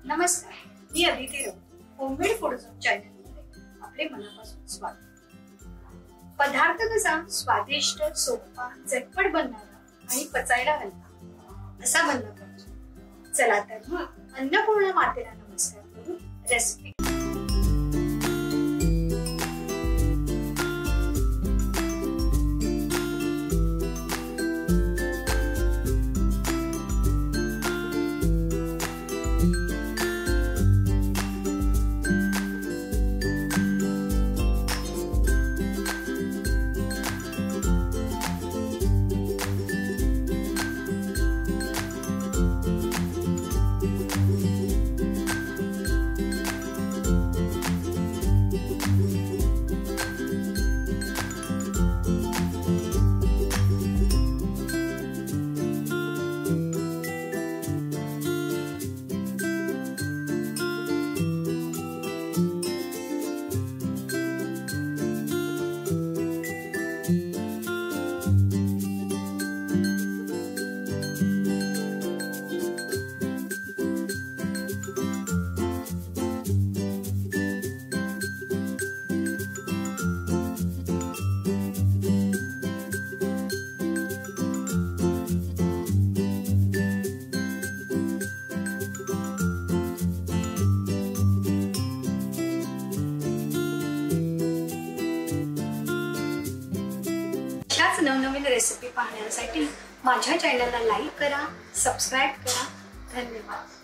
नमस्कार, मी Aditi Raut. Homemade food चॅनलमध्ये आपले मनापासून स्वागत. पदार्थ कसा स्वादिष्ट, सोपा, झटपट बनणारा आणि पचायला हलका असा बनला पाहिजे. चला तर मग अन्नपूर्णा मातेला नमस्कार करून रेसिपी. नवनवीन रेसिपी पाहण्यासाठी माझ्या चॅनलला लाईक करा, सबस्क्राईब करा. धन्यवाद.